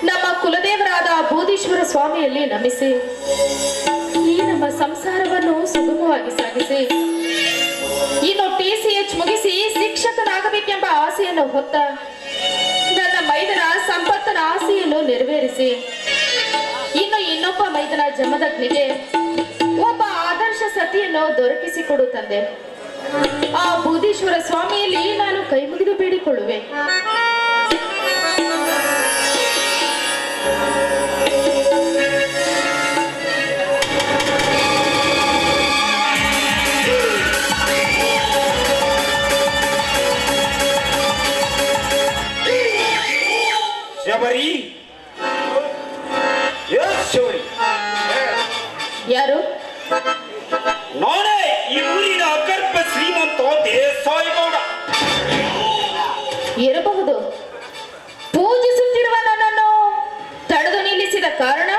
ನಮ್ಮ ಕುಲದೇವರಾದ ಬೂದೀಶ್ವರ ಸ್ವಾಮಿಯಲ್ಲಿ ನಮಿಸಿ ಈ ನಮ್ಮ ಸಂಸಾರವನ್ನು ಸುಗಮವಾಗಿ ಸಾಗಿಸಿ ಇನ್ನು TCH ಮುಗಿಸಿ ಶಿಕ್ಷಕನಾಗಬೇಕೆಂಬ ಆಸೆಯನ್ನು ಹೊತ್ತ ನನ್ನ ಮೈದನ ಸಂಪತ್ತನ ಆಸೆಯನ್ನು ನೆರವೇರಿಸಿ ಇನ್ನೊಬ್ಬ ಮೈದನ ಜಮದಗ್ನಿಗೆ ಒಬ್ಬ ಆದರ್ಶ ಸತಿಯನ್ನು ದೊರಕಿಸಿಕೊಡು ತಂದೆ. ಆ ಬೂದೀಶ್ವರ ಸ್ವಾಮಿಯಲ್ಲಿ ನಾನು ಕೈ ಮುಗಿದು ಬೇಡಿಕೊಳ್ಳುವೆ. ಶಬರಿ, ಯಾರು? ನಾನೇ ಈ ಊರಿನ ಅಗರ್ಭ ಶ್ರೀಮಂತ ದೇಸಾಯಿ ಗೌಡ. ಇರಬಹುದು. ಪೂಜಿಸುತ್ತಿರುವ ನನ್ನನ್ನು ತಡೆದು ನಿಲ್ಲಿಸಿದ ಕಾರಣ?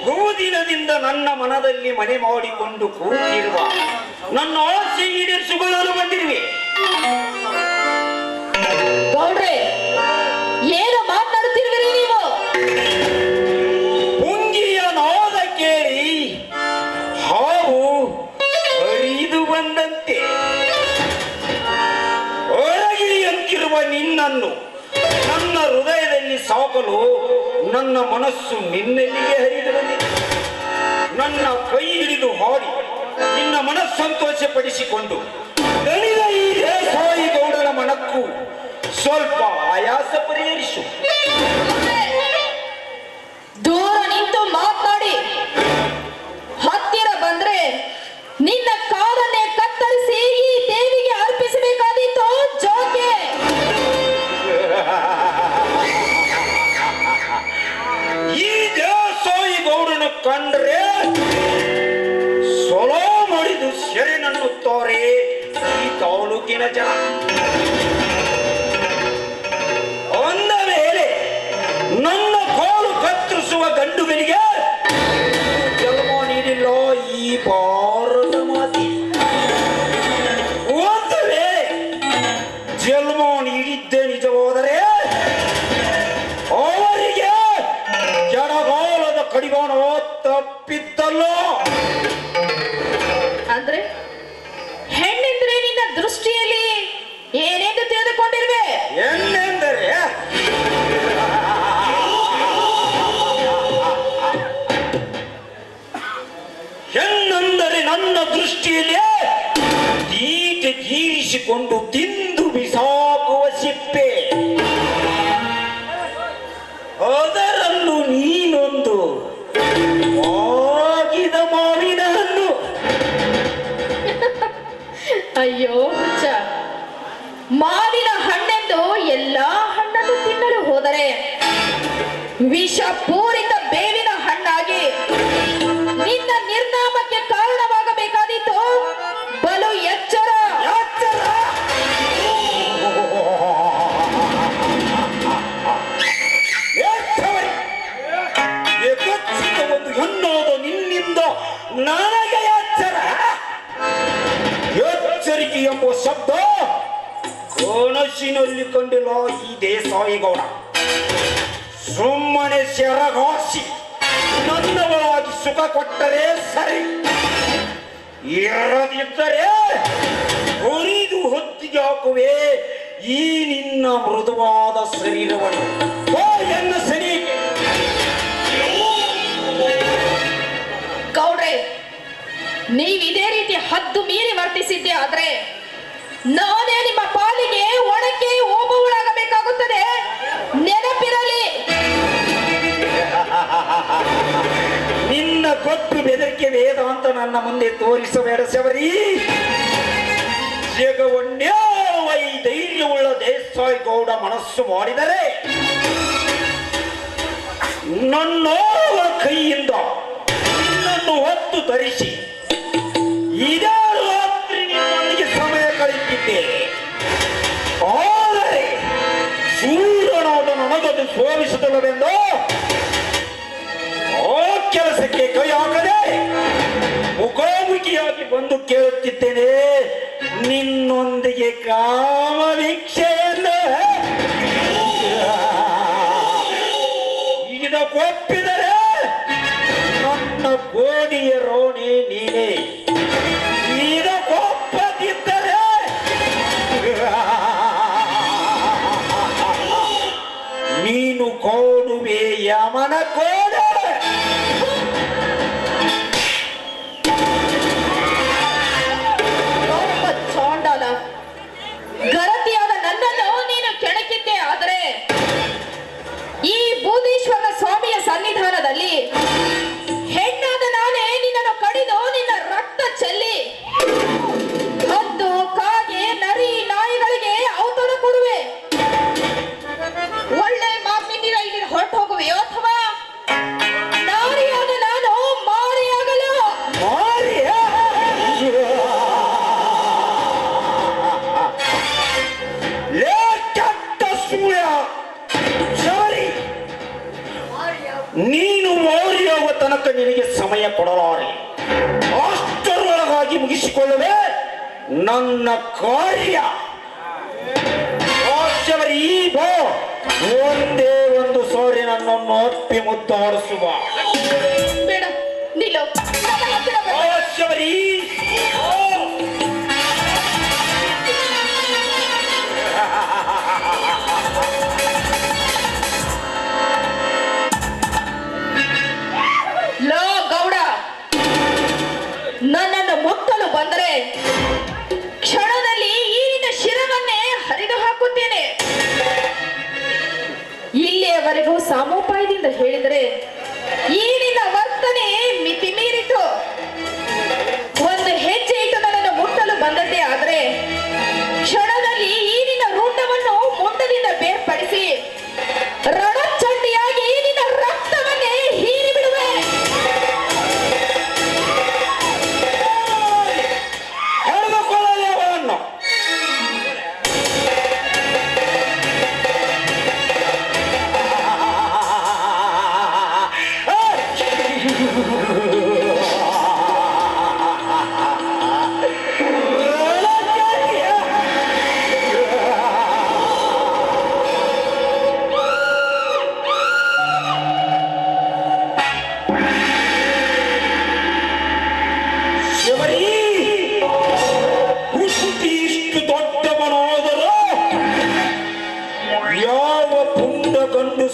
ಬಹುದಿನದಿಂದ ನನ್ನ ಮನದಲ್ಲಿ ಮನೆ ಮಾಡಿಕೊಂಡು ಕೂತಿರುವ ನನ್ನ ಆಸೆ ಈಡೇರಿಸಿಕೊಳ್ಳಲು ಬಂದಿರುವೆ. ಗೌಡ್ರೆ, ಏನು ಮಾತನಾಡುತ್ತಿರುವಿರಿ ನೀವು? ಪುಂಗಿಯ ನಾದ ಕೇಳಿ ಹಾವು ಹರಿದು ಬಂದಂತೆ ಒಳಗಿಳಿಯಂತಿರುವ ನಿನ್ನನ್ನು ನನ್ನ ಹೃದಯದಲ್ಲಿ ಸಾಕಲು ನನ್ನ ಮನಸ್ಸು ನಿನ್ನೆಲ್ಲಿಗೆ ಹರಿದು ಬಂದಿದೆ. ನನ್ನ ಕೈ ಹಿಡಿದು ಹಾಡಿ ನಿನ್ನ ಮನಸ್ಸಂತೋಷಪಡಿಸಿಕೊಂಡು ದಣಿದ ಈ ದೇಸಾಯಿ ಗೌಡರ ಮನಕ್ಕೂ ಸ್ವಲ್ಪ ಆಯಾಸ ಪರಿಹರಿಸು. ದೂರ ನಿಂತು ಮಾತನಾಡಿ ಹತ್ತಿರ ಬಂದ್ರೆ ನಿನ್ನ ಕಾಲನ್ನೇ ಕತ್ತರಿಸಿ ಈ ದೇವಿಗೆ ಅರ್ಪಿಸಬೇಕಾದೀತು. ಜೋಕೆ ಈ ದೇಸಾಯಿ ಗೌಡನ ಕಂಡ್ರೆ ಸೊಲೋ ಮಾಡಿದು ಸೆರೆ ನನ್ನುತ್ತಾರೆ ಈ ತಾಲೂಕಿನ ಜನ. ಅಂದ ಮೇಲೆ ನನ್ನ ಕಾಲು ಕತ್ತರಿಸುವ ಗಂಡುಗಳಿಗೆ ಜನ್ಮ ನೀಡಿಲ್ಲ ಈ ಭಾರತ ಮಾತಿ. ಒಂದು ವೇಳೆ ಜನ್ಮ ನೀಡಿದ್ದೇ ನಿಜವಾದರೆ ಅವರಿಗೆ ಜಡಗಾಲದ ಕಡಿವಾಣ ತಪ್ಪಿದ್ದಲ್ಲ. ಅಂದ್ರೆ ಹೆಣ್ಣೆಂದ್ರೆ ನಿನ್ನ ದೃಷ್ಟಿಯಲ್ಲಿ ಏನೆಂದು ತಿಳಿದುಕೊಂಡಿರುವೆ? ಏನೆಂದರೆ ಹೆಣ್ಣೆಂದರೆ ನನ್ನ ದೃಷ್ಟಿಯಲ್ಲಿ ಈಟ ತೀರಿಸಿಕೊಂಡು ತಿಂದು ಬಿಸಾಕುವ ಸಿಪ್ಪೆ. ಅದರಲ್ಲೂ ನೀನೊಂದು ಆಗಿದ ಮಾವಿನ ಹಣ್ಣು. ಅಯ್ಯೋ ಹುಚ್ಚ, ಮಾವಿನ ಹಣ್ಣೆಂದು ಎಲ್ಲಾ ಹಣ್ಣನ್ನು ತಿನ್ನಲು ಹೋದರೆ ವಿಷಪೂರಿತ ಬೇವಿನ ಹಣ್ಣಾಗಿ ನಿನ್ನ ನಿರ್ನಾಮಕ್ಕೆ ಕಾರಣವಾಗಬೇಕಾದೀತು. ಬಲು ಎಚ್ಚರ. ಒಂದು ಹೆಣ್ಣಾದ ನಿನ್ನಿಂದ ನನಗೆ ಎಚ್ಚರ. ಎಚ್ಚರಿಕೆ ಎಂಬ ಶಬ್ದ ಕನಸಿನಲ್ಲಿ ಕಂಡಿಲ್ಲ ಈ ದೇಸಾಯಿ ಗೌಡ. ಸುಮ್ಮನೆ ಸೆರಗಾಸಿ ನನ್ನವಳಾಗಿ ಸುಖ ಕೊಟ್ಟರೆ ಸರಿ, ಇರದಿದ್ದರೆ ಹುರಿದು ಹೊತ್ತಿಗೆ ಹಾಕುವೆ ಈ ನಿನ್ನ ಮೃದುವಾದ ಶರೀರವನ್ನು. ಎನ್ನ ಸರಿ ಗೌಡ್ರೆ, ನೀವಿದೇ ರೀತಿ ಹದ್ದು ಮೀರಿ ವರ್ತಿಸಿದ್ದೆ ಆದ್ರೆ ನಾನೇ ನಿಮ್ಮ ಪಾಲಿಗೆ ಒಣಕೆ ಹೋಗುವಳಾಗಬೇಕಾಗುತ್ತದೆ. ನೆನಪಿರಲಿ. ನಿನ್ನ ಕೊಟ್ಟು ಬೆದರಿಕೆ ವೇದಾಂತ ನನ್ನ ಮುಂದೆ ತೋರಿಸಬೇಡ ಶಬರಿ. ಜಗವನ್ಯಾವ ಈ ಧೈರ್ಯವುಳ್ಳ ದೇಸಾಯಿ ಗೌಡ ಮನಸ್ಸು ಮಾಡಿದರೆ ನನ್ನ ಕೈಯಿಂದ ನಿನ್ನನ್ನು ಹೊತ್ತು ತರಿಸಿ ಇದೇ ರಾತ್ರಿ ನಿನ್ನೊಂದಿಗೆ ಸಮಯ ಕಳೆಯುತ್ತಿದ್ದೆ. ಆದರೆ ಸೂರ್ಯನಾದ ನನಗದು ಸೋಲಿಸುತ್ತಲ್ಲವೆಂದು ಆ ಕೆಲಸಕ್ಕೆ ಕೈ ಹಾಕದೆ ಮುಖಾಮುಖಿಯಾಗಿ ಬಂದು ಕೇಳುತ್ತಿದ್ದೇನೆ ನಿನ್ನೊಂದಿಗೆ ಕಾಮ ವೀಕ್ಷೆ. ಯಮನ ಕೋಡೆ. ಒಬ್ಬ ಚಾಂಡಾಲ, ಗರತಿಯಾದ ನನ್ನನ್ನು ನೀನು ಕೆಣಕಿದ್ದೆ. ಆದರೆ ಈ ಬೂದೀಶ್ವರ ಸ್ವಾಮಿಯ ಸನ್ನಿಧಾನದಲ್ಲಿ ಹೆಣ್ಣಾದ ನಾನೇ ನಿನ್ನನ್ನು ಕಡಿದು ನಿನ್ನ ರಕ್ತ ಚೆಲ್ಲಿ ಹದ್ದು ಕಾಗೆ ನರಿ ನಾಯಿಗಳಿಗೆ ಔತಣ ಕೊಡುವೆ. ಒಳ್ಳೆ ಮಾತಿನಿಂದ ಇಲ್ಲಿ ಹೊರಟು ಹೋಗುವೆಯೋ ಅಥವಾ ನಾರಿಯಾದ ನಾನು ಮಾರಿಯಾಗಲು? ಮಾರಿಯ ಕೆಟ್ಟ ಸೂಯ ಸರಿ, ನೀನು ಮೌರ್ಯವ ತನಕ ನಿನಗೆ ಸಮಯ ಕೊಡಲಾರೆ. ಅಷ್ಟರೊಳಗಾಗಿ ಮುಗಿಸಿಕೊಳ್ಳುವೆ ನನ್ನ ಕಾರ್ಯ. ಈ ಬೋ ಒಂದೇ ಒಂದು ಸಾರಿ ನನ್ನನ್ನು ಅಪ್ಪಿ ಮುದ್ದಾಡಿಸುವ. ಬೇಡ, ನಿಲ್ಲು. ನನ್ನ ಹತ್ತಿರ ಬರಬೇಡ. ಶಬರಿ ಲೋ ಗೌಡ, ನನ್ನನ್ನು ಮುಟ್ಟಲು ಬಂದರೆ ಕ್ಷಣದಲ್ಲಿ ಈ ನಿನ್ನ ಶಿರವನ್ನೇ ಹರಿದು ಹಾಕುತ್ತೇನೆ. ಇಲ್ಲಿಯವರೆಗೂ ಸಾಮೋಪಾಯದಿಂದ ಹೇಳಿದರೆ ಈ ನಿನ್ನ ವರ್ತನೆ ಮಿತಿ ಮೀರಿತು. ಒಂದು ಹೆಜ್ಜೆ ಇಟ್ಟು ನನ್ನನ್ನು ಮುಟ್ಟಲು ಬಂದದ್ದೇ ಆದರೆ ಕ್ಷಣದಲ್ಲಿ ಈ ನಿನ್ನ ರುಂಡವನ್ನು ಮುಂಡದಿಂದ ಬೇರ್ಪಡಿಸಿ ರಣಚಂಡಿಯಾಗಿ ನಿನ್ನ ರಕ್ತವನ್ನೇ ಹೀರಿ ಬಿಡುವೆ. ಹೇಳಿಕೊಳ್ಳಲಿ ಅವರನ್ನು.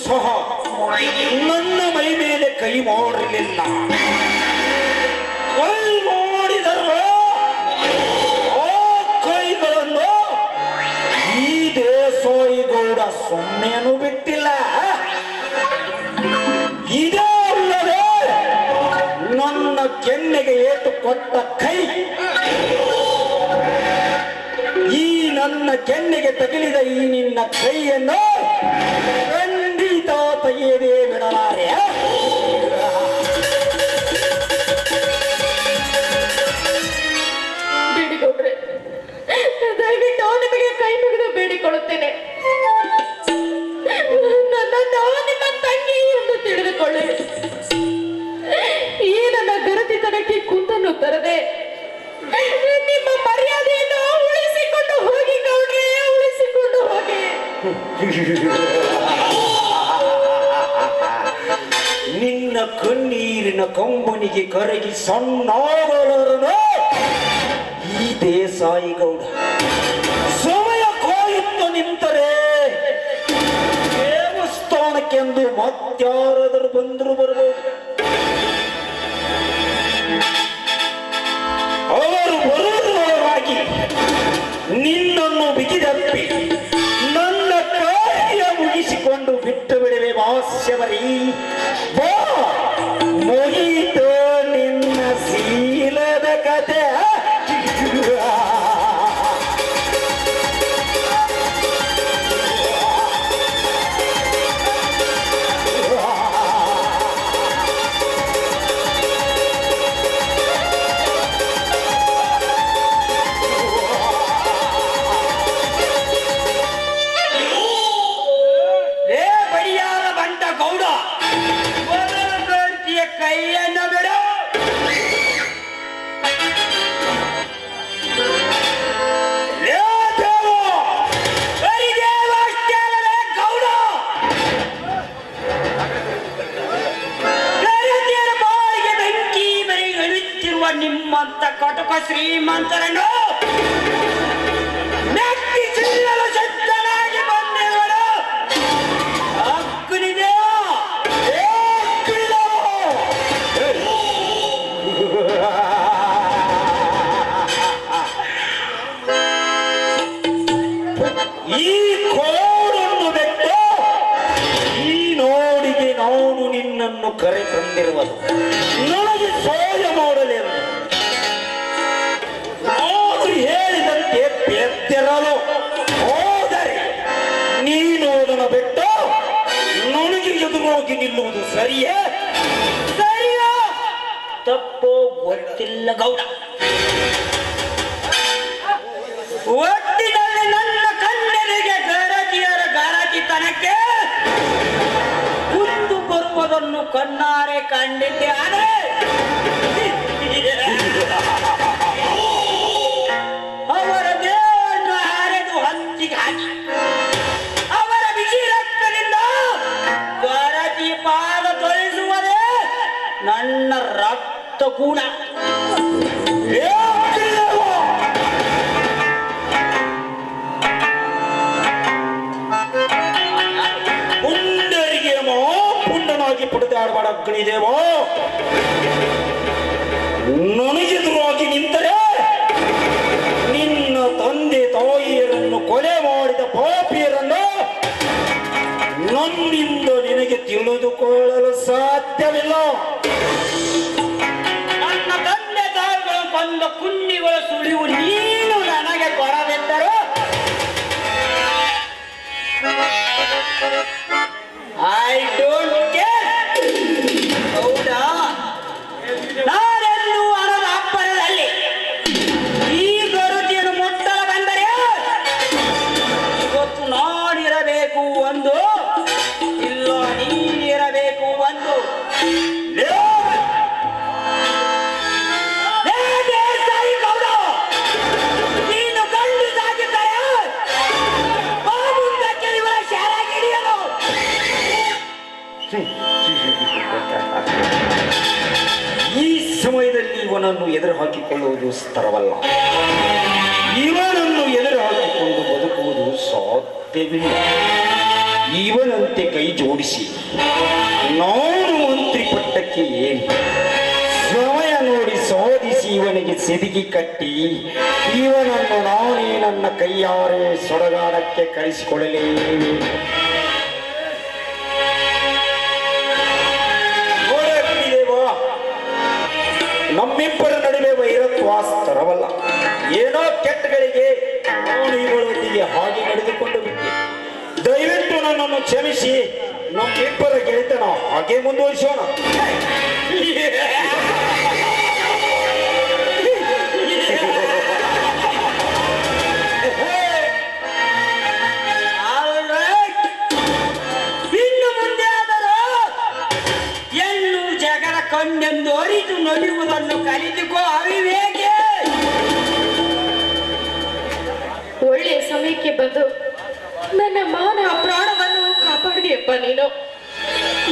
ಸಹ ನನ್ನ ಮೈ ಮೇಲೆ ಕೈ ಮಾಡಲಿಲ್ಲ. ಕೈ ಮಾಡಿದರು ಆ ಕೈಗಳನ್ನು ಈ ದೇಸಾಯಿ ಗೌಡ ಸುಮ್ಮನೆಯನ್ನು ಬಿಟ್ಟಿಲ್ಲ. ಇದೇ ಅಲ್ಲದೆ ನನ್ನ ಕೆನ್ನೆಗೆ ಏಟು ಕೊಟ್ಟ ಕೈ, ಈ ನನ್ನ ಕೆನ್ನೆಗೆ ತಗುಲಿದ ಈ ನಿನ್ನ ಕೈಯನ್ನು ಖಂಡಿತ ತೆಗೆಯದೇ ಬಿಡಲಾರೆ. ಬೇಡಿಕೊಂಡ್ರೆ ದಯವಿಟ್ಟು ನಿಮಗೆ ಕೈ ಮುಗಿದು ಬೇಡಿಕೊಳ್ಳುತ್ತೇನೆ. ನನ್ನನ್ನು ನಿಮ್ಮ ತಂಗಿ ಎಂದು ತಿಳಿದುಕೊಳ್ಳಿ. ಈ ನನ್ನ ಗರತಿತನಕ್ಕೆ ಕುಂದನ್ನು ತರದೆ ನಿಮ್ಮ ಮರ್ಯಾದೆಯನ್ನು ಉಳಿಸಿಕೊಂಡು ಹೋಗಿ ಗೌಡ್ರೆ, ಉಳಿಸಿಕೊಂಡು ಹೋಗಿ. ನಿನ್ನ ಕಣ್ಣೀರಿನ ಕಂಬನಿಗೆ ಕರಗಿ ಸಣ್ಣಾಗಲರನು ಈ ದೇಸಾಯಿ ಗೌಡ. ಸಮಯ ಕಾಯುತ್ತ ನಿಂತರೆ ದೇವಸ್ಥಾನಕ್ಕೆಂದು ಮತ್ತಾರಾದರೂ ಬಂದರೂ ಬರಬಹುದು. ಅವರು ಬರುವುದರೊಳಗಾಗಿ ನಿನ್ನನ್ನು ಬಿಗಿದಪ್ಪಿ ನನ್ನ ಕಾರ್ಯ ಮುಗಿಸಿಕೊಂಡು ಬಿಟ್ಟು ಬಿಡುವೆ. ಭಾಷ್ಯವರಿ ಬಾ, ಮುಗಿತು ನಿನ್ನ ಶೀಲದ ಕತೆ. ಕೈಯನ್ನು ಬಿಡು. ಗೌಡ ಬಾಳಿಗೆ ಬೆಂಕಿ ಬರಿ ಇಳಿಯುತ್ತಿರುವ ನಿಮ್ಮಂತ ಕಟುಕ ಶ್ರೀಮಂತರನ್ನು ಮೆಟ್ಟಿ ಸಿಲ್ಲಲು ಸಿದ್ಧನಾಗಿ ಬಂದಿರುವನು. ಅಗ್ನಿದೇವ ಕೋಡನ್ನು ಬಿಟ್ಟು ಈ ನೋಡಿಗೆ ನಾನು ನಿನ್ನನ್ನು ಕರೆ ತಂದಿರುವುದು ನನಗೆ ಸಹಾಯ ಮಾಡಲೆಂದು ನಾನು ಹೇಳಿದಂತೆ ಬೆತ್ತರಲು ಹೋದರೆ ನೀನು ಅದನ್ನು ಬಿಟ್ಟು ನನಗೆ ಎದುರಾಗಿ ನಿಲ್ಲುವುದು ಸರಿಯೇ? ಸರಿಯೋ ತಪ್ಪೋ ಗೊತ್ತಿಲ್ಲ ಗೌಡ. ಒಟ್ಟಿನಲ್ಲಿ ನನ್ನ ಕಣ್ಣೆರಿಗೆ ಗರಜಿಯರ ಗರಜಿತನಕ್ಕೆ ಕುಂದು ಬರುವುದನ್ನು ಕಣ್ಣಾರೆ ಕಂಡಿದ್ದಾನೆ. ಅವರ ದೇಹವನ್ನು ಹರಿದು ಹಂಚಿಗೆ ಹಾಕಿ ಅವರ ಬಿಸಿ ರಕ್ತದಿಂದ ಗರಜಿ ಪಾದ ತೊಳಿಸುವುದೇ ನನ್ನ ರಕ್ತ ಕೂಡ. ಪುಂಡರಿಗೆ ಪುಂಡನಾಗಿ ಪಡೆದಾಡಬೇಡ ಅಗ್ನಿದೇವ. ನನಗೆದುರಾಗಿ ನಿಂತರೆ ನಿನ್ನ ತಂದೆ ತಾಯಿಯರನ್ನು ಕೊಲೆ ಮಾಡಿದ ಪಾಪಿಯರನ್ನು ನನ್ನಿಂದ ನಿನಗೆ ತಿಳಿದುಕೊಳ್ಳಲು ಸಾಧ್ಯವಿಲ್ಲ. ನನ್ನ ತಂದೆ ತಾಯಿಗಳು ಬಂದ ಕುಂಡಿಗಳ ಸುಳಿವು ನೀನು ನನಗೆ ಕೊಡದಿದ್ದರು ಐ ಡೋಂಟ್ ಕೇರ್. ಹೌದಾ, ನಾನೆಲ್ಲೂ ಹಣದ ಅಪ್ಪರದಲ್ಲಿ ಈ ಗರುಜಿಯನ್ನು ಮುಟ್ಟಲು ಬಂದರೆ ಇವತ್ತು ನಾನಿರಬೇಕು ಒಂದು, ಇಲ್ಲ ನೀನಿರಬೇಕು ಒಂದು. ನೀನು ಗಂಡು ಸಾಗಿದ್ದರೆ ಬಾಬುಂದ ಕೆಲವರ ಶಾಲಾಗಿ ಹಿಡಿಯಲು. ಈ ಸಮಯದಲ್ಲಿ ಇವನನ್ನು ಎದುರು ಹಾಕಿಕೊಳ್ಳುವುದು ಸ್ತರವಲ್ಲ. ಇವನನ್ನು ಎದುರು ಹಾಕಿಕೊಂಡು ಬದುಕುವುದು ಸಾಧ್ಯವಿಲ್ಲ. ಇವನಂತೆ ಕೈ ಜೋಡಿಸಿ ನಾನು ಮಂತ್ರಿ ಪಟ್ಟಕ್ಕೆ ಏರಿ ಸಮಯ ನೋಡಿ ಸೋದಿಸಿ ಇವನಿಗೆ ಸಿದಿಗಿ ಕಟ್ಟಿ ಇವನನ್ನು ನಾನೇ ನನ್ನ ಕೈಯಾರೆ ಸೊಡಗಾಡಕ್ಕೆ ಕಳಿಸಿಕೊಡಲೇಬೇಕು. ನಮ್ಮಿಬ್ಬರ ನಡುವೆ ವೈರತ್ವ ಸ್ತರವಲ್ಲ. ಏನೋ ಕೆಟ್ಟಗಳಿಗೆ ನಾನು ಇವಳೊಂದಿಗೆ ಹಾಗೆ ನಡೆದುಕೊಂಡು ಬಿಟ್ಟೆ. ದಯವಿಟ್ಟು ನನ್ನನ್ನು ಕ್ಷಮಿಸಿ ನಮ್ಮಿಬ್ಬರ ಗೆಳೆತನ ಹಾಗೆ ಮುಂದುವರಿಸೋಣ. ಇನ್ನು ಮುಂದೆ ಆದರೂ ಎನ್ನು ಜಗರ ಕಣ್ಣೆಂದು ಅರಿತು ನಡೆಯುವುದನ್ನು ಕಲಿತುಕೋ ಅವಿವೇಕೆ. ಒಳ್ಳೆಯ ಸಮಯಕ್ಕೆ ಬಂದು ನನ್ನ ಮಾನ ಪ್ರಾಣವನ್ನು ಕಾಪಾಡಿದೆಯಪ್ಪ ನೀನು.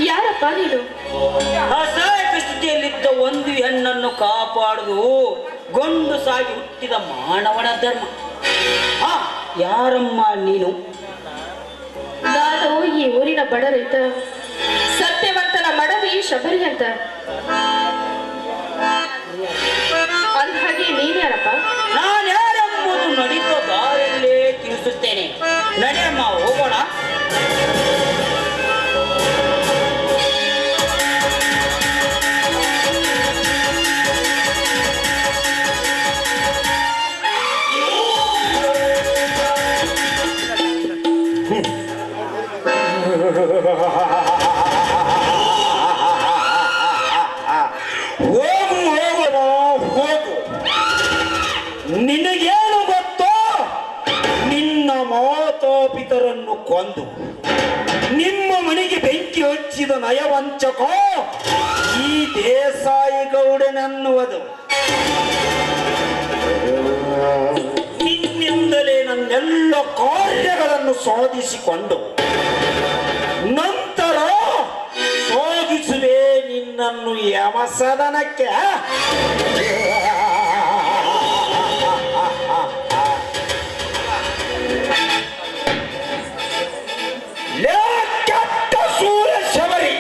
ಯಾರಪ್ಪ ನೀನು? ಅಸಹಾಯಕ ಸ್ಥಿತಿಯಲ್ಲಿದ್ದ ಒಂದು ಹೆಣ್ಣನ್ನು ಕಾಪಾಡುವುದು ಗೊಂಡು ಸಾಗಿ ಹುಟ್ಟಿದ ಮಾನವನ ಧರ್ಮ. ಯಾರಮ್ಮ ನೀನು? ನಾನು ಈ ಊರಿನ ಬಡ ರೈತ ಸತ್ಯವಂತನ ಮಡದಿ ಶಬರಿ ಅಂತ. ಅಂದ್ಹಾಗೆ ನೀನ್ಯಾರಪ್ಪ? ನಾನು ಯಾರೆಂಬುದು ನಡೀತೋ ದಾರಿಯಲ್ಲೇ ತಿಳಿಸುತ್ತೇನೆ. ನಡೆಯಮ್ಮ, ಹೋಗೋಣ. ಹೋಗು ಹೋಗು ಹೋಗು. ನಿನಗೇನು ಗೊತ್ತೋ? ನಿನ್ನ ಮಾತಾಪಿತರನ್ನು ಕೊಂದು ನಿಮ್ಮ ಮನೆಗೆ ಬೆಂಕಿ ಹಚ್ಚಿದ ನಯವಂಚಕ ಈ ದೇಸಾಯಿ ಗೌಡನೆನ್ನುವುದು. ನಿನ್ನಿಂದಲೇ ನನ್ನೆಲ್ಲ ಕಾರ್ಯಗಳನ್ನು ಸಾಧಿಸಿಕೊಂಡು ನಂತರ ಸಾಗಿಸುವೆ ನಿನ್ನನ್ನು ಯಮಸದನಕ್ಕೆ. ಕೆಟ್ಟ ಸೂರ ಶಬರಿ,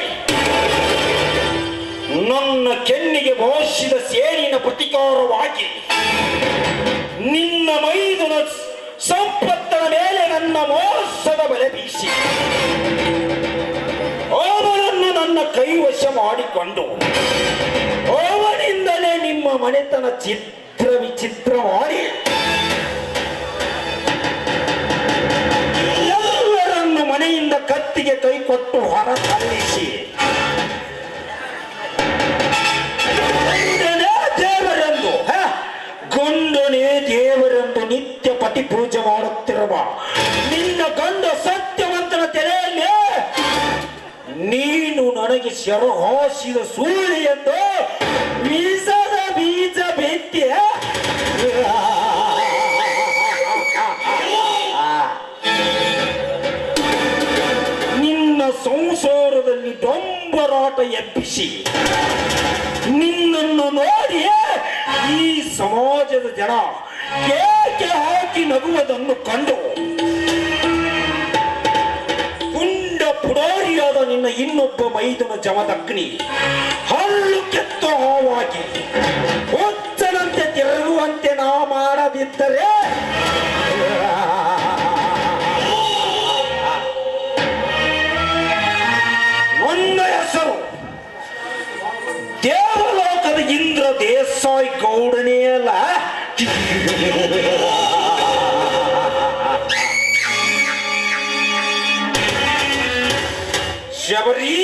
ನನ್ನ ಕೆನ್ನಿಗೆ ಭಾಷಿದ ಸೇರಿನ ಪ್ರತಿಕಾರವಾಗಿ ನಿನ್ನ ಮೈದುನ ಸಂಪತ್ತಿನ ಮೇಲೆ ನನ್ನ ಮೋಸ ಮೋಸದ ಬಲೆ ಬೀಸಿ ಅವನನ್ನು ನನ್ನ ಕೈವಶ ಮಾಡಿಕೊಂಡು ಅವನಿಂದಲೇ ನಿಮ್ಮ ಮನೆತನ ಚಿತ್ರ ವಿಚಿತ್ರ ಮಾಡಿ ಎಲ್ಲರನ್ನು ಮನೆಯಿಂದ ಕತ್ತಿಗೆ ಕೈ ಕೊಟ್ಟು ಹೊರ ತಳ್ಳಿಸಿ ಗಂಡನೇ ದೇವರೆಂದು ನಿತ್ಯ ಪಟಿ ಪೂಜೆ ಮಾಡುತ್ತಿರುವ ನಿನ್ನ ಗಂಡ ಸತ್ಯವಂತನ ತೆರೆಯಲ್ಲಿ ನೀನು ನನಗೆ ಶರ ಹಾಸಿದ ಸುಳ್ಳಿ ಎಂದು ಬೀಜದ ಬೀಜ ಬೆತ್ತಿ ನಿನ್ನ ಸಂಸಾರದಲ್ಲಿ ಡೊಂಬರಾಟ ಎಬ್ಬಿಸಿ ನಿನ್ನನ್ನು ನೋಡಿ ಈ ಸಮಾಜದ ಜನ ಏಕೆ ಹಾಕಿ ನಗುವುದನ್ನು ಕಂಡು ಪುಂಡ ಪುಡಾರಿಯಾದ ನಿನ್ನ ಇನ್ನೊಬ್ಬ ಮೈದುನ ಜಮದಗ್ನಿ ಹಲ್ಲು ಕೆತ್ತ ಹಾವಾಗಿ ಹುಚ್ಚನಂತೆ ತಿರುಗುವಂತೆ ನಾ ಮಾಡದಿದ್ದರೆ ನನ್ನ ಹೆಸರು ದೇವಲೋಕದ ಇಂದ್ರ ದೇಸಾಯಿ ಗೌಡನೇ ಅಲ್ಲ. ಶಬರಿ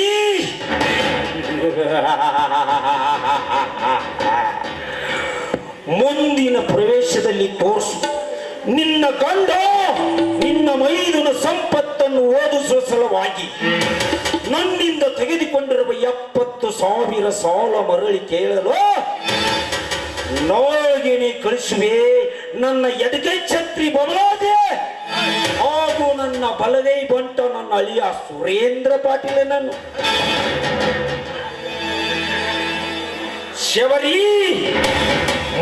ಮುಂದಿನ ಪ್ರವೇಶದಲ್ಲಿ ತೋರಿಸು ನಿನ್ನ ಗಂಡ ನಿನ್ನ ಮೈದುನ ಸಂಪತ್ತನ್ನು ಓದಿಸುವ ಸಲುವಾಗಿ ನನ್ನಿಂದ ತೆಗೆದುಕೊಂಡಿರುವ 70,000 ಸಾಲ ಮರಳಿ ಕೇಳಲು ನಾಗಿನಿ ಕಳಿಸುವೆ. ನನ್ನ ಎಡಗೈ ಛತ್ರಿ ಬದಲಾದೆ ಹಾಗೂ ನನ್ನ ಬಲಗೈ ಬಂಟ ನನ್ನ ಅಳಿಯ ಸುರೇಂದ್ರ ಪಾಟೀಲನನ್ನು. ಶಬರಿ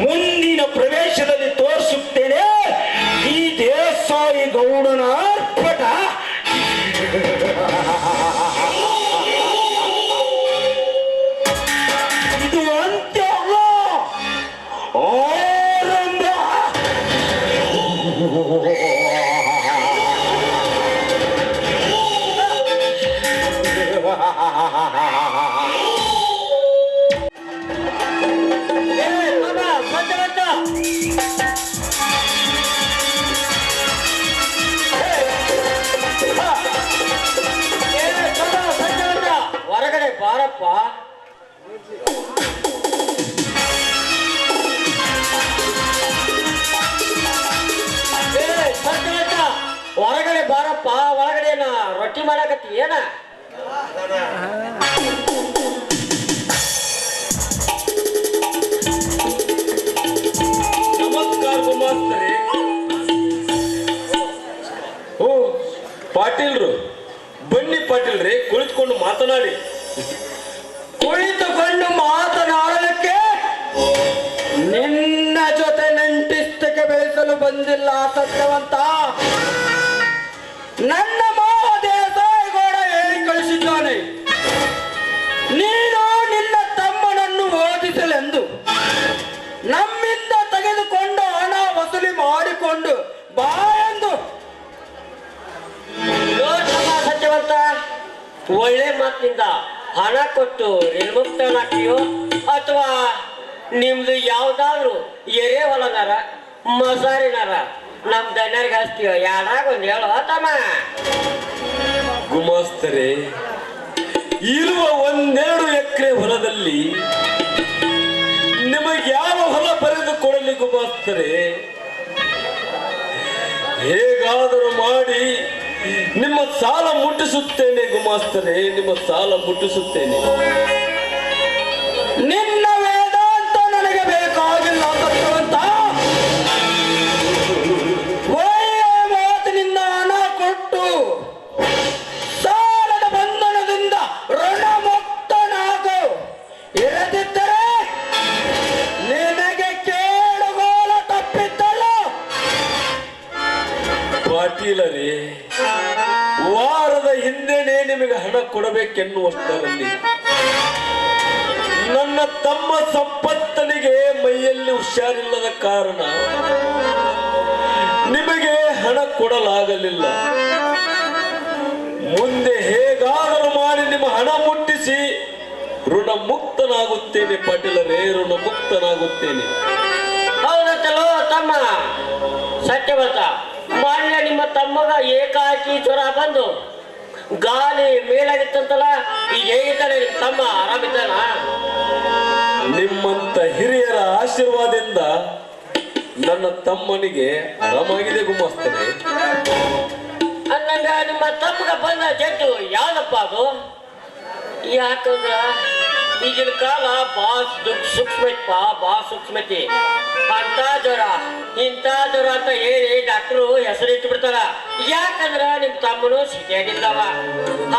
ಮುಂದಿನ ಪ್ರವೇಶದಲ್ಲಿ ತೋರಿಸುತ್ತೇನೆ ಈ ದೇಸಾಯಿ ಗೌಡನ ಅರ್ಪಟ. ಇದು ಅಂತ್ಯ ಅಲ್ಲ, ಆರಂಭ. ಹೊರಗಡೆ ಬಾರಪ್ಪ. ಹೊರಗಡೆ ಬಾರಪ್ಪ. ಒಳಗಡೆ ರೊಟ್ಟಿ ಮಾಡಕತ್ತಿ ಏನ? ನಮಸ್ಕಾರ ಗುಮಾಸ್ತರೇ. ಓ ಪಾಟೀಲ್ರು, ಬನ್ನಿ ಪಾಟೀಲ್ರಿ, ಕುಳಿತುಕೊಂಡು ಮಾತನಾಡಿ. ಕುಳಿತುಕೊಂಡು ಮಾತನಾಡಲಿಕ್ಕೆ ನಿನ್ನ ಜೊತೆ ನಂಟಿಸ್ತಕ್ಕೆ ಬೆಳೆಸಲು ಬಂದಿಲ್ಲ ಸತ್ಯವಂತ. ನನ್ನ ಮಾವ ದೇಸಾಯಿಗೌಡ ಹೇಳಿ ಕಳಿಸಿದ್ದಾನೆ, ನೀನು ನಿನ್ನ ತಮ್ಮನನ್ನು ಓದಿಸಲೆಂದು ನಮ್ಮಿಂದ ತೆಗೆದುಕೊಂಡು ಹಣ ವಸೂಲಿ ಮಾಡಿಕೊಂಡು ಬಾ ಎಂದು. ಸತ್ಯವಂತ, ಒಳ್ಳೆ ಮಾತಿನಿಂದ ಹಣ ಕೊಟ್ಟು ನಿರ್ಮುಕ್ತನಾಗ್ತೀಯೋ ಅಥವಾ ನಿಮ್ದು ಯಾವ್ದಾದ್ರು ಎರೆ ಹೊಲನಾರ ಮಸಾರಿನಾರ ನಮ್ ದಣ್ಯರಿಗೆ ಹಚ್ತೀಯೋ? ಯಾರಾಗ ಒಂದ್ ಹೇಳೋ ತಮ್ಮ. ಗುಮಾಸ್ತರೇ, ಇರುವ 1-2 ಎಕರೆ ಹೊಲದಲ್ಲಿ ನಿಮಗೆ ಯಾವ ಹೊಲ ಬರೆದು ಕೊಡಲಿ ಗುಮಾಸ್ತರೇ? ಹೇಗಾದರೂ ಮಾಡಿ ನಿಮ್ಮ ಸಾಲ ಮುಟ್ಟಿಸುತ್ತೇನೆ ಗುಮಾಸ್ತರೇ, ನಿಮ್ಮ ಸಾಲ ಮುಟ್ಟಿಸುತ್ತೇನೆ. ನಿನ್ನ ವೇದಾಂತ ನನಗೆ ಬೇಕಾಗಿಲ್ಲ ಸತ್ಯವಂತ. ಒಳ್ಳೆಯ ಮಾತಿನಿಂದ ಹಣ ಕೊಟ್ಟು ಸಾಲದ ಬಂಧನದಿಂದ ಋಣಮುಕ್ತನಾಗು. ಇರದಿದ್ದರೆ ನಿನಗೆ ಕೇಳುಗೋಲ ತಪ್ಪಿದ್ದಲ್ಲ. ಪಾಟೀಲರೇ, ವಾರದ ಹಿಂದೆನೇ ನಿಮಗೆ ಹಣ ಕೊಡಬೇಕೆನ್ನುವಷ್ಟರಲ್ಲಿ ನನ್ನ ತಮ್ಮ ಸಂಪತ್ತನಿಗೆ ಮೈಯಲ್ಲಿ ಹುಷಾರಿಲ್ಲದ ಕಾರಣ ನಿಮಗೆ ಹಣ ಕೊಡಲಾಗಲಿಲ್ಲ. ಹಣ ಮುಟ್ಟಿಸಿ ಋಣ ಮುಕ್ತನಾಗುತ್ತೇನೆ ಪಾಟೀಲರೇ, ಋಣ ಮುಕ್ತನಾಗುತ್ತೇನೆ. ಹೌದತ್ತಲೋ ತಮ್ಮ ಸತ್ಯವಂತ. ಮಾನ್ಯ ನಿಮ್ಮ ತಮ್ಮಗ ಏಕಾಕಿ ಜ್ವರ ಬಂದು ಗಾಳಿ ಮೇಲಾಗಿತ್ತಂತಲ್ಲ, ಈಗ ಹೇಗಿದ್ದಾನೆ ನಿಮ್ಮ ತಮ್ಮ? ಆರಾಮಿದ್ದಾನ? ನಿಮ್ಮಂತ ಹಿರಿಯರ ಆಶೀರ್ವಾದದಿಂದ ನನ್ನ ತಮ್ಮನಿಗೆ ಆರಾಮಾಗಿದೆ ಗುಮಾಸ್ತನೆ. ಅನ್ನಂಗ ನಿಮ್ಮ ತಮ್ಮಗ ಬಂದ ಜಡ್ಡು ಯಾವ್ದಪ್ಪ ಅದು? ಯಾಕಂದ್ರ ಈಗಿನ ಕಾಲ ಸೂಕ್ಷ್ಮೈತಪ್ಪ, ಸೂಕ್ಷ್ಮತಿ. ಅಂತ ಜ್ವರ ಇಂಥ ಜ್ವರ ಅಂತ ಹೇಳಿ ಡಾಕ್ಟ್ರು ಹೆಸರಿಟ್ಟು ಬಿಡ್ತಾರ. ಯಾಕಂದ್ರ ನಿಮ್ ತಮ್ಮನು ಸಿಟಿಯಾಗಿದ್ದಾವ.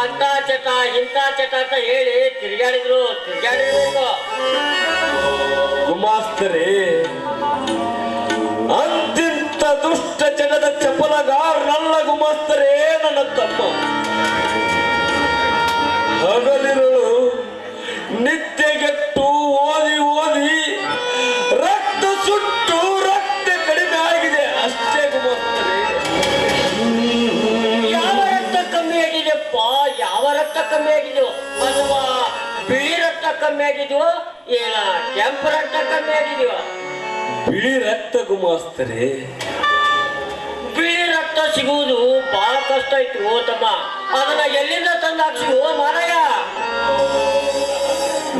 ಅಂತ ಚಟ ಇಂಥ ಚಟ ಅಂತ ಹೇಳಿ ತಿರ್ಗಾಡಿರ್ಬೇಕು. ಗುಮಾಸ್ತರೇ, ಅಂತಿಂತ ದುಷ್ಟ ಜಗದ ಚಪಲಗಾರನಲ್ಲ ಗುಮಾಸ್ತರೇ ನನ್ನ ತಮ್ಮ. ಹಗಲಿರುಳು ನಿತ್ಯಗೆಟ್ಟು ಓದಿ ರಕ್ತ ಸುಟ್ಟು ರಕ್ತ ಕಡಿಮೆ ಆಗಿದೆ ಅಷ್ಟೇ ಗುಮಾಸ್ತರೇ. ಯಾವ ರಕ್ತ ಕಮ್ಮಿ ಆಗಿದೆಯಪ್ಪ? ಯಾವ ರಕ್ತ ಕಮ್ಮಿ ಆಗಿದೆಯೋ? ಅಥವಾ ಬಿಳಿ ರಕ್ತ ಕಮ್ಮಿ ಆಗಿದೆಯೋ, ಏನ ಕೆಂಪು ರಕ್ತ ಕಮ್ಮಿ ಆಗಿದೆಯೋ? ಬಿಳಿ ರಕ್ತ ಗುಮಾಸ್ತರೇ. ಬಿಳಿ ರಕ್ತ ಸಿಗುವುದು ಬಹಳ ಕಷ್ಟ ಇತ್ತು ತಮ್ಮ. ಅದನ್ನ ಎಲ್ಲಿಂದ ತಂದು ಹಾಕ್ಸಿವೋ ಮಾರಾಯ?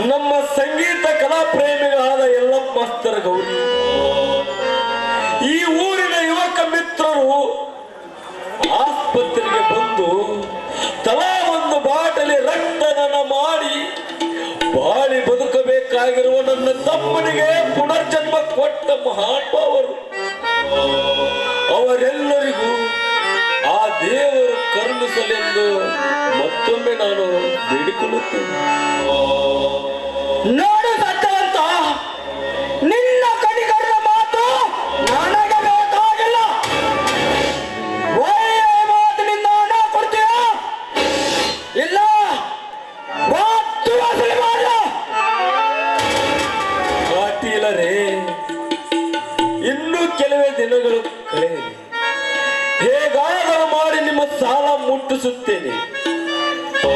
ನಮ್ಮ ಸಂಗೀತ ಕಲಾ ಪ್ರೇಮಿಗಳಾದ ಯಲ್ಲಪ್ಪ ಮಾಸ್ತರ್ ಗೌರಿ, ಈ ಊರಿನ ಯುವಕ ಮಿತ್ರರು ಆಸ್ಪತ್ರೆಗೆ ಬಂದು ತಲಾ ಒಂದು ಬಾಟಲಿ ರಕ್ತದಾನ ಮಾಡಿ ಬಾಳಿ ಬದುಕಬೇಕಾಗಿರುವ ನನ್ನ ತಮ್ಮನಿಗೆ ಪುನರ್ಜನ್ಮ ಕೊಟ್ಟ ಮಹಾನುಭಾವರು. ಅವರೆಲ್ಲರಿಗೂ ಆ ದೇವರು ಕರುಣಿಸಲೆಂದು ಮತ್ತೊಮ್ಮೆ ನಾನು ಬೇಡಿಕೊಳ್ಳುತ್ತೇನೆ. ನೋಡು ಸತ್ಯವಂತ, ನಿನ್ನ ಕಣಿಗರದ ಮಾತು ನನಗೆ ಬೇಕಾಗಿಲ್ಲ. ಒಳ್ಳೆಯ ಮಾತಿನಿಂದ ಹಣ ಕೊಡ್ತೀಯ, ಇಲ್ಲ ಮಾತು ವಸೂಲಿ ಮಾಡ. ಪಾಟೀಲರೇ, ಇನ್ನೂ ಕೆಲವೇ ದಿನಗಳು ಕಳೆಯಲಿ. ಹೇಗಾದರೂ ಮಾಡಿ ನಿಮ್ಮ ಸಾಲ ಮುಟ್ಟಿಸುತ್ತೇನೆ. ಈ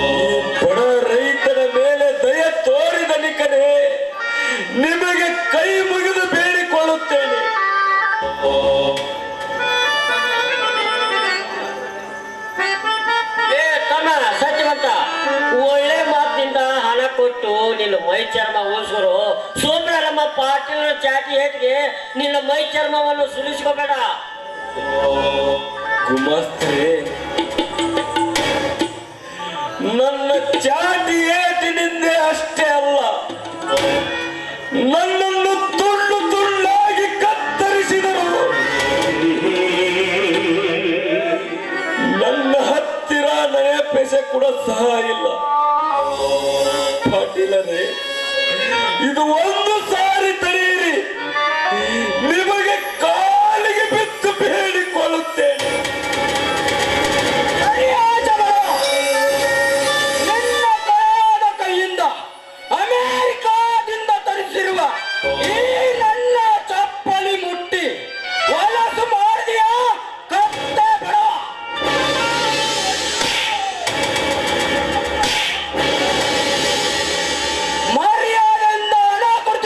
ಬಡ ರೈತನ ಮೇಲೆ ದಯ ತೋರಿದ ನಿಕರೆ ನಿಮಗೆ ಕೈ ಮುಗಿದು ಬೇಡಿಕೊಳ್ಳುತ್ತೇನೆ. ತಮ್ಮ ಸತ್ಯವಂತ, ಒಳ್ಳೆ ಮಾತಿನಿಂದ ಹಣ ಕೊಟ್ಟು ನಿನ್ನ ಮೈ ಚರ್ಮ ಉಳಿಸೋರು ಸೋಮರಮ್ಮ ಪಾಟೀಲ್ ಚಾಟಿ ಹೇಟಿಗೆ ನಿನ್ನ ಮೈ ಚರ್ಮವನ್ನು ಸುಲಿಸ್ಕೋಬೇಡ. ಗುಮಾಸ್ತರೇ, ನನ್ನ ಚಾಟಿ ಏಟಿನಿಂದ ಅಷ್ಟೇ ಅಲ್ಲ, ನನ್ನನ್ನು ತುಂಡು ತುಂಡಾಗಿ ಕತ್ತರಿಸಿದರು. ನನ್ನ ಹತ್ತಿರ ನಯ ಪೆಸೆ ಕೂಡ ಸಹ ಇಲ್ಲ. ಪಾಟೀಲರೇ, ಇದು ಒಂದು ಸಾರಿ ತಡೆಯಿರಿ, ನಿಮಗೆ ಕಾಲಿಗೆ ಬಿದ್ದು ಬೇಡಿಕೊಳ್ಳುತ್ತೇನೆ. ನಿನ್ನ ಕೈಯಾದ ಕೈಯಿಂದ ಅಮೆರಿಕಾದಿಂದ ತರಿಸಿರುವ ಈ ನನ್ನ ಚಪ್ಪಲಿ ಮುಟ್ಟಿ ಹೊಲಸು ಮಾಡಿದೆಯಾ? ಕತ್ತೆ ಬಿಡ. ಮರ್ಯಾದೆಯಿಂದ ಹಣ ಕೊಡ್ತೀಯ,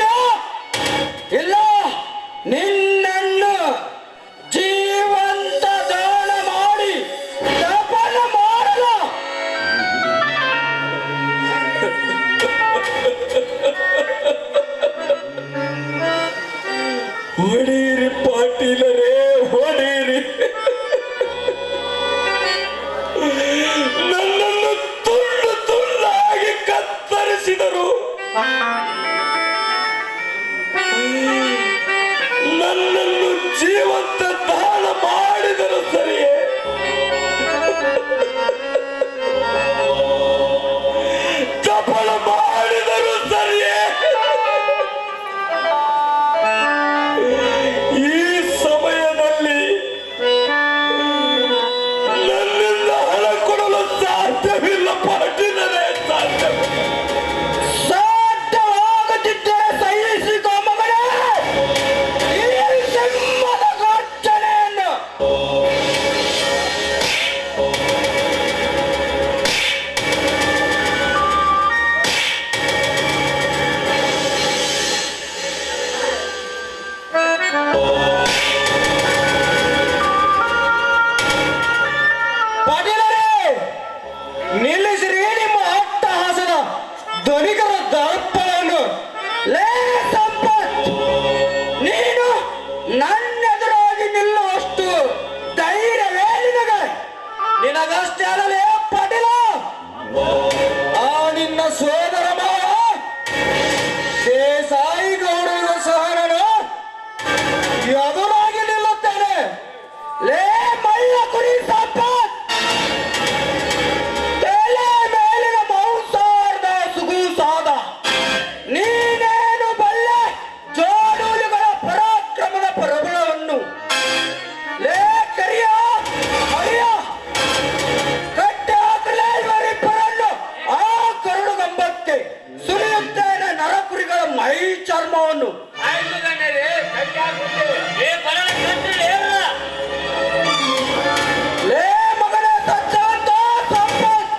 ಪಾಟೀಲರೇ, ನಿಲ್ಲಿಸಿರಿ ನಿಮ್ಮ ಅಟ್ಟಹಾಸದ ಧ್ವನಿಕರ ದರ್ಪವನ್ನು. ಲೇ ಸಂಪತ್, ನೀನು ನನ್ನೆದುರಾಗಿ ನಿಲ್ಲುವಷ್ಟು ಧೈರ್ಯವೇ ನಿನಗೆ? ನಿನಗಷ್ಟೇ ಅಲ್ಲಲೇ ಪಾಟೀಲ, ಆ ನಿನ್ನ ಸೋದರ ಮಾವ ದೇಸಾಯಿ ಗೌಡರಿಗೂ ಸಹ ನಾನು ಎದುರಾಗಿ ನಿಲ್ಲುತ್ತೇನೆ. ಲೇ ಮಳ್ಳ ಕುರಿ ಸಂಪತ್, ತಲೆ ಮೇಲಿನ ಮಾಂಸಾರ್ಧ ಸುಗೂಸಾದ ನೀನೇನು ಬಲ್ಲೆ ಜೋಡೂಲಿಗಳ ಪರಾಕ್ರಮದ ಪ್ರಬಲವನ್ನು? ಲೇ ಕರಿಯ ಹರಿಯ, ಕಟ್ಟೆ ಹಾಕಲೇ ಇವರಿಬ್ಬರನ್ನು ಆ ಕರುಡು ಗಂಬಕ್ಕೆ ಸುರಿಯುತ್ತೇನೆ ನರಕುರಿಗಳ ಮೈ ಚರ್ಮವನ್ನು. ಲೇ ಮಗನೇ ಸತ್ಯವಂತ ಸಂಪತ್,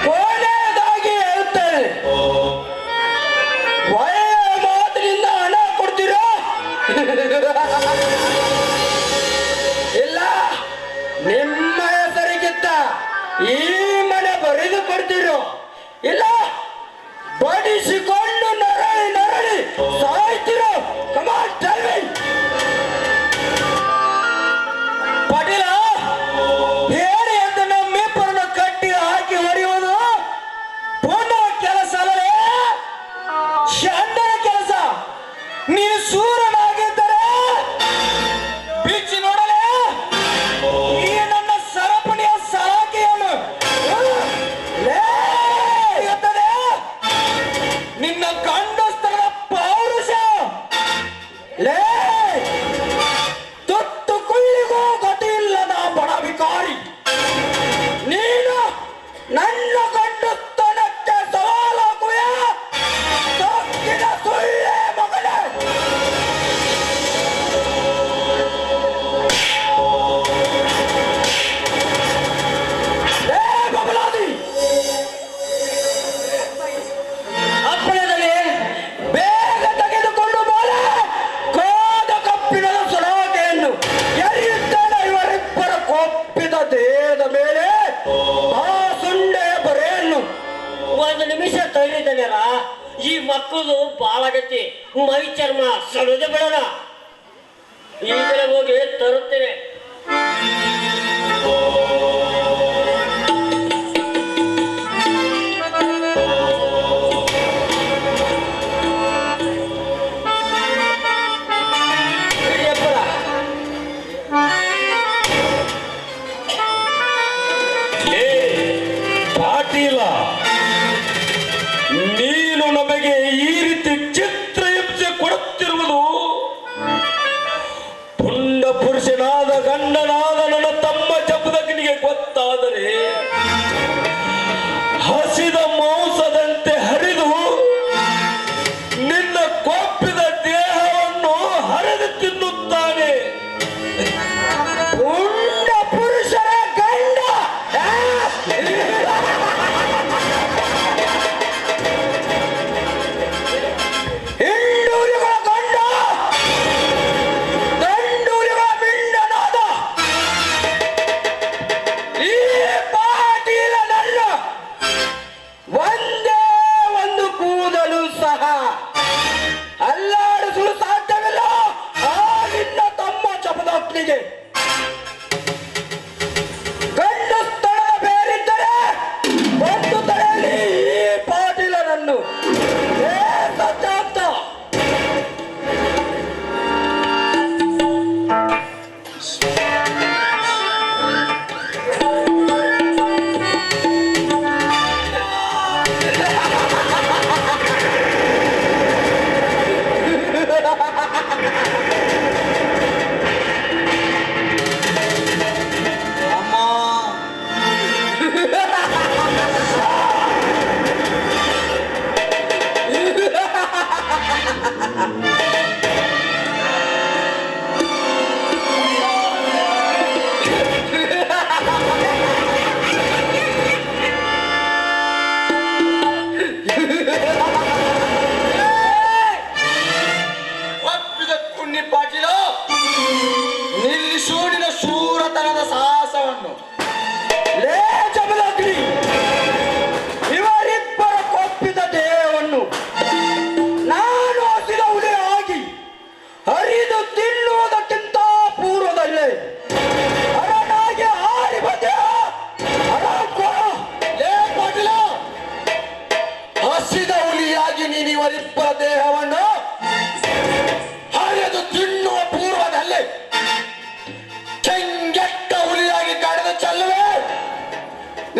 ಕೊನೆಯದಾಗಿ ಹೇಳ್ತೇನೆ, ಒಳ್ಳೆಯ ಮಾತಿನಿಂದ ಹಣ ಕೊಡ್ತೀರೋ ಇಲ್ಲ ನಿಮ್ಮ ಹೆಸರಿಗಿಂತ ಈ ಮನೆ ಬರೆದು ಕೊಡ್ತೀರೋ ಇಲ್ಲ ಬಡಿಸಿಕೊಂಡು ನರಳಿ ನರಳಿ ಸಾಯ್ತಿರೋ? Come on tell me. ಪಾಟೀಲ, ಹೇಳಿ ಎಂದು ನಮ್ಮಿಬ್ಬರನ್ನು ಕಟ್ಟಿ ಹಾಕಿ ಹೊಡೆಯುವುದು ಪುಣ್ಯ ಕೆಲಸ ಅಲ್ಲವೇ? ಷಂಡನ ಕೆಲಸ. ನೀನು ಸೂರನಾಗಿದ್ದರೆ ಬಿಚ್ಚಿ ನೋಡಲೇ ಈ ನನ್ನ ಸರಪಣಿಯ ಸಲಾಕೆಯನ್ನು. ಎತ್ತದೆ ನಿನ್ನ ಗಂಡಸ್ತರದ ಪೌರುಷ. ಲೇ ತೊಟ್ಟು ಕುಳ್ಳಿಗೂ ಗತಿ ಇಲ್ಲದ ಬಡ ವಿಕಾರಿ, ನೀನು ನನ್ನ ಗಂಡಸ್ತನಕ್ಕೆ ಸವಾಲಾಗುವೆ? ತೊಕ್ಕಿದ ಸುಳ್ಳೆ ಮಗನೇ. ಲೇ ಬಬಲಾದಿ, ಅಪ್ಪಣೆದಲ್ಲಿ ಬೇಗ ತೆಗೆದುಕೊಂಡು ಬಾಳೆ ಕೋದ ಕಪ್ಪಿಣದ ಸಲಾಕೆಯನ್ನು ಎರಿಯುತ್ತೇನೆ ಇವರಿಬ್ಬರ ಕೊಪ್ಪಿದ ದೇಹದ ಮೇಲೆ ಆ ಸುಂಡೆಯ ಬರೆಯನ್ನು. ಒಂದು ನಿಮಿಷ ತಳ್ಳಿದ್ದಾನೆಲ್ಲ, ಈ ಮಕ್ಕಳು ಬಾಳಗತಿ ಮೈ ಚರ್ಮ ಸಳುದೆ ಬಿಡೋಣ. ಈಗಲೇ ಹೋಗಿ ತರುತ್ತೇನೆ. ಹಿರಿಯಪ್ಪರ, ಲೇ ಪಾಟೀಲ, ನೀನು ನಮಗೆ ಈ ರೀತಿ ಚಿತ್ರ ಹಿಂಸೆ ಕೊಡುತ್ತಿರುವುದು ಪುಂಡ ಪುರುಷನಾದ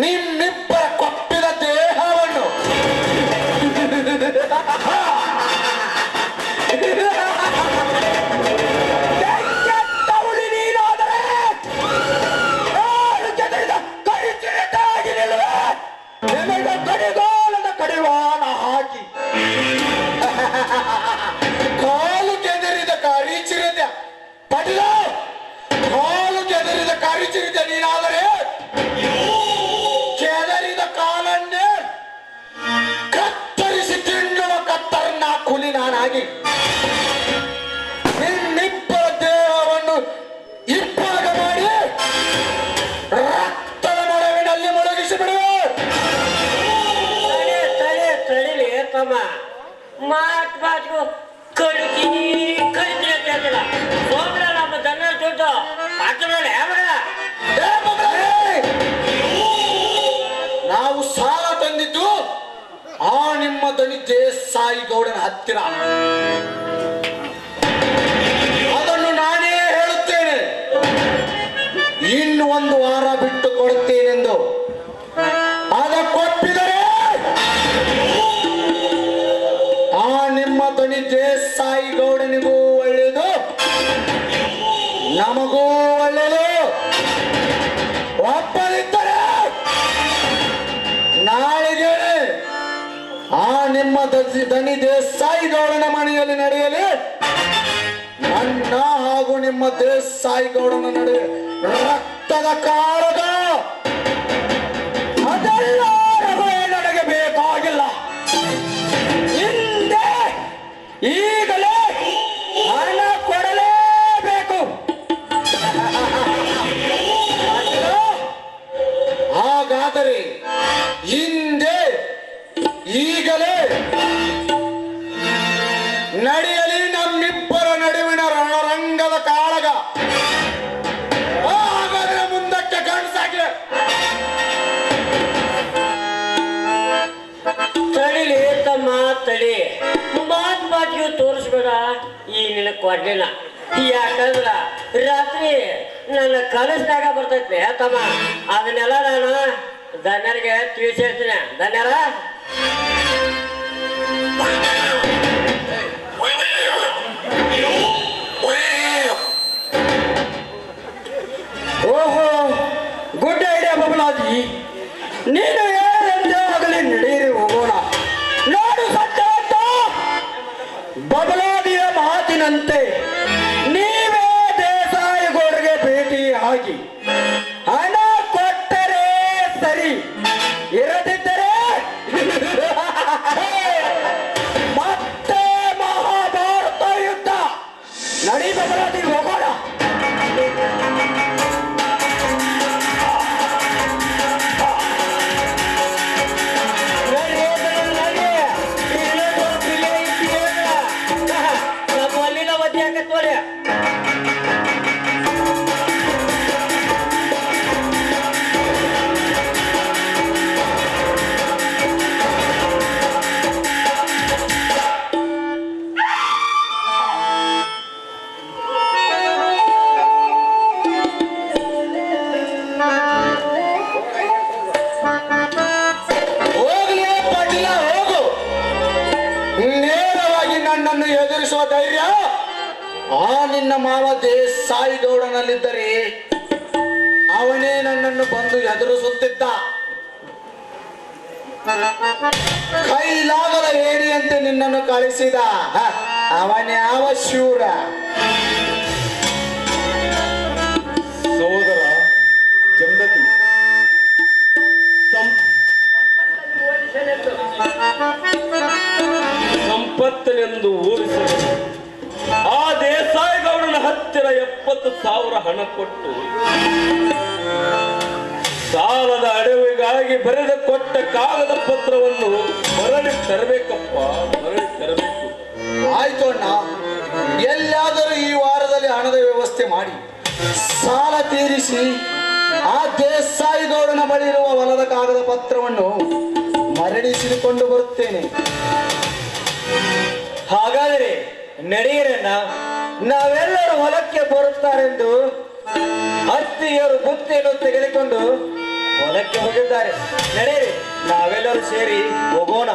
ನಿಮ್ಮಿಬ್ಬರ ಕೊಪ್ಪಿದ ದೇಹವನ್ನು ನೀನಾದರೆ ನಿಮಗೆ ಕಡಿಗಾಲದ ಕಡಿವಾಣ ಹಾಕಿ ಕಾಲು ಕೆದರಿದ ಕರಿಚಿರಿದ ಪಡಿಲ ಕಾಲು ಕೆದರಿದ ಕರಿಚಿರಿದ ನೀನಾದರೆ ಕೆದರಿದ ಕಾಲನ್ನೇ ಕತ್ತರಿಸಿ ತಿನ್ನುವ ಕತ್ತರನ್ನ ಕುಲಿ ನಾನಾಗಿ ನಿಮ್ಮಿಬ್ಬರ ದೇಹವನ್ನು ಇಬ್ಬಾಗ ಮಾಡಿ ರಕ್ತದ ಮೊಳವಿನಲ್ಲಿ ಮುಳುಗಿಸಿ ಬಿಡುವೆ. ತಡಿಲಿ ತಮ್ಮ ಮಾತು ಕಳಿತೀನಿ ಕಳಿತೀನಿ ಅಂತ ಹೇಳ್ತಿಲ್ಲ ಹೋಗ್ಲ ನಮ್ಮ ದನ ದುಡ್ಡು ಮಾತುಗಳು ಯಾವಾಗ ನಾವು ಸಾಲ ತಂದಿದ್ದು ಆ ನಿಮ್ಮ ದನಿ ದೇಸಾಯಿ ಗೌಡನ ಹತ್ತಿರ. ಅದನ್ನು ನಾನೇ ಹೇಳುತ್ತೇನೆ, ಇನ್ನು ಒಂದು ವಾರ ಬಿಟ್ಟು ಕೊಡುತ್ತೇನೆಂದು. ಅದಕ್ಕೊಪ್ಪಿದರೆ ಆ ನಿಮ್ಮ ದನಿ ದೇಸಾಯಿ ಗೌಡನಿಗೂ ಒಳ್ಳೆಯದು, ನಮಗೂ ಒಳ್ಳೆಯದು. ಒಪ್ಪದಿದ್ದರೆ ನಾಳೆಗೆ ಆ ನಿಮ್ಮ ದನಿ ದೇಸಾಯಿ ಗೌಡನ ಮನೆಯಲ್ಲಿ ನಡೆಯಲಿ ನನ್ನ ಹಾಗೂ ನಿಮ್ಮ ದೇಸಾಯಿ ಗೌಡನ ನಡುವೆ ರಕ್ತದ ಕಾರದ. ಅದೆಲ್ಲ ನನಗೆ ಬೇಕಾಗಿಲ್ಲ. ಹಿಂದೆ ಈಗಲೇ ಹಣ ಕೊಡಲೇಬೇಕು. ಹಾಗಾದರೆ ಹಿಂದೆ ಈಗಲೇ ನಡೆಯಲಿ ನಮ್ಮಿಬ್ಬರ ನಡುವಿನ ರಣರಂಗದ ಕಾಳಗ. ಹಾಗಾದರೆ ಮುಂದಕ್ಕೆ ಗಂಡಸಾಗಿ ತಡಿಲಿ ತಮ್ಮ ತಡಿ ಮಾತಿಗೆ ತೋರಿಸ್ಬೇಡ ಈ ನಿನ್ನ ಕೊಡ್ಲಿಲ್ಲ. ಯಾಕಂದ್ರ ರಾತ್ರಿ ನನ್ನ ಕನಸ್ನಾಗ ಬರ್ತೈತಿ ತಮ್ಮ, ಅದನ್ನೆಲ್ಲ ನಾನು ಧನ್ಯರಿಗೆ ತಿಳಿಸಿರ್ತೀನಿ. ಧನ್ಯರ ಓಹೋ, ಗುಡ್ ಐಡಿಯಾ ಬಬಲಾಜಿ. ನೀನು ಹೇಳಂತೆ ಆಗಲಿ, ನಡೀರಿ ಹೋಗೋಣ. ನಾಡು ಸತ್ಯ ಅಂತ ಬಬಲಾದಿಯ ಮಾತಿನಂತೆ ನೀವೇ ದೇಸಾಯಿ ಗೋಡೆಗೆ ಭೇಟಿ ಆಗಿ ಹಣ ಕೊಟ್ಟರೆ ಸರಿ, ಇರದಿದ್ದರೆ ಮತ್ತೆ ಮಹಾಭಾರತ ಯುದ್ಧ. ನಡಿ ಬಬಲಾದಿ, ಹೋಗೋಣ. ಎದುರಿಸುವ ಧೈರ್ಯ ಆ ನಿನ್ನ ಮಾವ ದೇಸಾಯಿ ಗೌಡನಲ್ಲಿದ್ದರೆ ಅವನೇ ನನ್ನನ್ನು ಬಂದು ಎದುರಿಸುತ್ತಿದ್ದ. ಕೈಲಾಗದ ಏರಿಯಂತೆ ನಿನ್ನನ್ನು ಕಳಿಸಿದ ಅವನ್ಯಾವ ಶೂರ? ಸಹೋದರ ಜಮದಗ್ನಿ, ಸಂಪತ್ತನೆಂದು ಊರಿಸಲು ಆ ದೇಸಾಯಿ ಗೌಡನ ಹತ್ತಿರ 70,000 ಹಣ ಕೊಟ್ಟು ಸಾಲದ ಅಡವಿಗಾಗಿ ಬರೆದು ಕೊಟ್ಟ ಕಾಗದ ಪತ್ರವನ್ನು ಮರಳಿ ತರಬೇಕಪ್ಪ, ಮರಳಿ ತರಬೇಕು. ಆಯ್ತು ಅಣ್ಣ, ಎಲ್ಲಾದರೂ ಈ ವಾರದಲ್ಲಿ ಹಣದ ವ್ಯವಸ್ಥೆ ಮಾಡಿ ಸಾಲ ತೀರಿಸಿ ಆ ದೇಸಾಯಿ ಗೌಡನ ಬಳಿ ಇರುವ ಹೊಲದ ಕಾಗದ ಪತ್ರವನ್ನು ಮರಳಿಸಿಕೊಂಡು ಬರುತ್ತೇನೆ. ಹಾಗಾದರೆ ನಡೆಯಿರಣ್ಣ, ನಾವೆಲ್ಲರೂ ಹೊಲಕ್ಕೆ ಬರುತ್ತಾರೆಂದು ಹತ್ತಿಯರು ಬುತ್ತಿಯನ್ನು ತೆಗೆದುಕೊಂಡು ಹೊಲಕ್ಕೆ ಹೋಗಿದ್ದಾರೆ. ನಡೆಯಿರಿ, ನಾವೆಲ್ಲರೂ ಸೇರಿ ಹೋಗೋಣ.